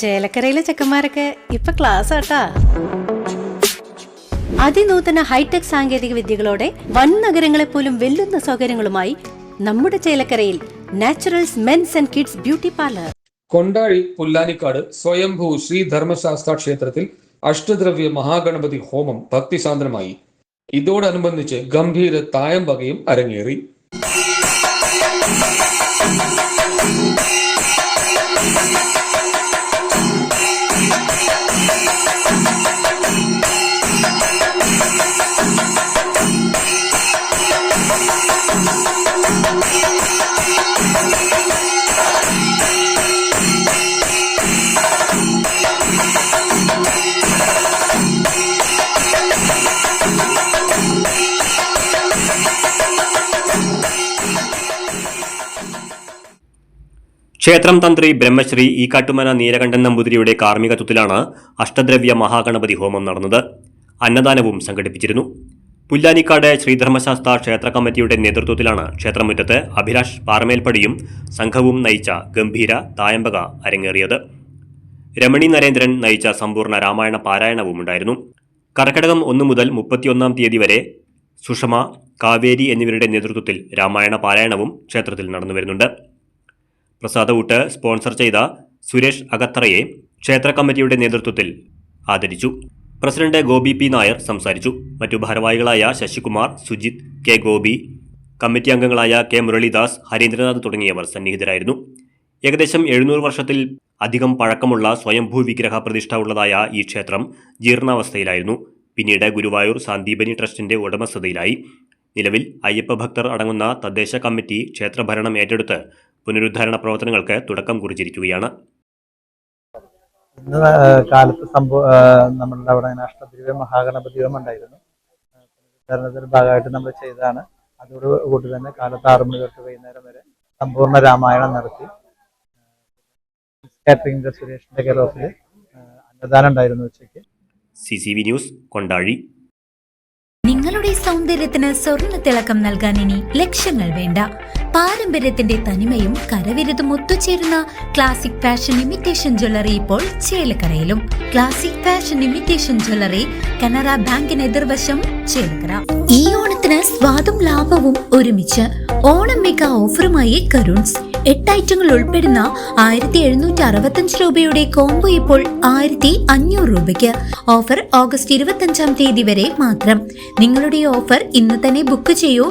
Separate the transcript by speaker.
Speaker 1: ചേലക്കരയിലെ ചെക്കന്മാരൊക്കെ ഇപ്പൊ ക്ലാസ് ആട്ടാ. അതിനൂതന ഹൈടെക് സാങ്കേതിക വിദ്യകളോടെ വൻ നഗരങ്ങളെ പോലും വെല്ലുന്ന സൗകര്യങ്ങളുമായി നമ്മുടെ ചേലക്കരയിൽ Naturals men's and kids beauty parlour.
Speaker 2: Kondazhi Pullanikkad സ്വയംഭൂ ശ്രീ ധർമ്മശാസ്ത്ര ക്ഷേത്രത്തിൽ അഷ്ടദ്രവ്യ മഹാഗണപതി ഹോമം ഭക്തിസാന്ദ്രമായി. ഇതോടനുബന്ധിച്ച് ഗംഭീര തായമ്പകയും അരങ്ങേറി.
Speaker 3: ക്ഷേത്രം തന്ത്രി ബ്രഹ്മശ്രീ ഈക്കാട്ടുമന നീലകണ്ഠൻ നമ്പൂതിരിയുടെ കാർമ്മികത്വത്തിലാണ് അഷ്ടദ്രവ്യ മഹാഗണപതി ഹോമം നടന്നത്. അന്നദാനവും സംഘടിപ്പിച്ചിരുന്നു. പുല്ലാനിക്കാട് ശ്രീധർമ്മശാസ്ത്ര ക്ഷേത്ര കമ്മിറ്റിയുടെ നേതൃത്വത്തിലാണ് ക്ഷേത്രമുറ്റത്ത് അഭിലാഷ് പാറമേൽപ്പടിയും സംഘവും നയിച്ച ഗംഭീര തായമ്പക അരങ്ങേറിയത്. രമണി നരേന്ദ്രൻ നയിച്ച സമ്പൂർണ്ണ രാമായണ പാരായണവും ഉണ്ടായിരുന്നു. കർക്കിടകം 1 മുതൽ 31 തീയതി വരെ സുഷമ, കാവേരി എന്നിവരുടെ നേതൃത്വത്തിൽ രാമായണ പാരായണവും ക്ഷേത്രത്തിൽ നടന്നുവരുന്നുണ്ട്. പ്രസാദഊട്ട് സ്പോൺസർ ചെയ്ത സുരേഷ് അകത്തറയെ ക്ഷേത്ര കമ്മിറ്റിയുടെ നേതൃത്വത്തിൽ ആദരിച്ചു. പ്രസിഡന്റ് ഗോപി പി നായർ സംസാരിച്ചു. മറ്റു ഭാരവാഹികളായ ശശികുമാർ, സുജിത്, കെ ഗോപി, കമ്മിറ്റി അംഗങ്ങളായ കെ മുരളീദാസ്, ഹരീന്ദ്രനാഥ് തുടങ്ങിയവർ സന്നിഹിതരായിരുന്നു. ഏകദേശം 700 വർഷത്തിൽ അധികം പഴക്കമുള്ള സ്വയംഭൂ വിഗ്രഹ പ്രതിഷ്ഠ ഉള്ളതായ ഈ ക്ഷേത്രം ജീർണാവസ്ഥയിലായിരുന്നു. പിന്നീട് ഗുരുവായൂർ സാന്ദീപനി ട്രസ്റ്റിന്റെ ഉടമസ്ഥതയിലായി. നിലവിൽ അയ്യപ്പ ഭക്തർ അടങ്ങുന്ന തദ്ദേശ കമ്മിറ്റി ക്ഷേത്രഭരണം ഏറ്റെടുത്ത് പുനരുദ്ധാരണ പ്രവർത്തനങ്ങൾക്ക് തുടക്കം കുറിച്ചിരിക്കുകയാണ്.
Speaker 4: ഇന്ന് കാലത്ത് നമ്മളുടെ അവിടെ അഷ്ടദ്രവ്യ മഹാഗണപതി ഹോമം ഉണ്ടായിരുന്നു. പുനരുദ്ധാരണത്തിന്റെ ഭാഗമായിട്ട് നമ്മൾ ചെയ്തതാണ്. അതോടുകൂടി തന്നെ കാലത്ത് 6 മണി തൊട്ട് വൈകുന്നേരം വരെ സമ്പൂർണ്ണ രാമായണം നടത്തി. കാറ്ററിംഗിന്റെ സുരേഷിന്റെ കെയർ അന്നദാനം ഉണ്ടായിരുന്നു ഉച്ചയ്ക്ക്.
Speaker 3: CCV news, Kondazhi.
Speaker 5: നിങ്ങളുടെ സൗന്ദര്യത്തിന് സ്വർണ്ണ തിളക്കം നൽകാൻ ഇനി ലക്ഷങ്ങൾ വേണ്ട. പാരമ്പര്യത്തിന്റെ തനിമയും കരവിരുതും ഒത്തുചേരുന്ന ക്ലാസിക് ഫാഷൻ ഇമിറ്റേഷൻ ജ്വല്ലറി ഇപ്പോൾ ചേലക്കരയിലും. Classic fashion imitation jewellery, Canara ബാങ്കിന് എതിർവശം, ചേലക്കര. ഈ ഓണത്തിന് സ്വാദും ലാഭവും ഒരുമിച്ച് ഓണം മെഗാ ഓഫറുമായി കരുൺസ്. 8 ഐറ്റങ്ങൾ ഉൾപ്പെടുന്ന 1765 രൂപയുടെ കോംബോ ഇപ്പോൾ 1500 രൂപയ്ക്ക്. ഓഫർ ഓഗസ്റ്റ് 25 തീയതി വരെ മാത്രം. നിങ്ങളുടെ ഓഫർ ഇന്ന് തന്നെ ബുക്ക് ചെയ്യൂ.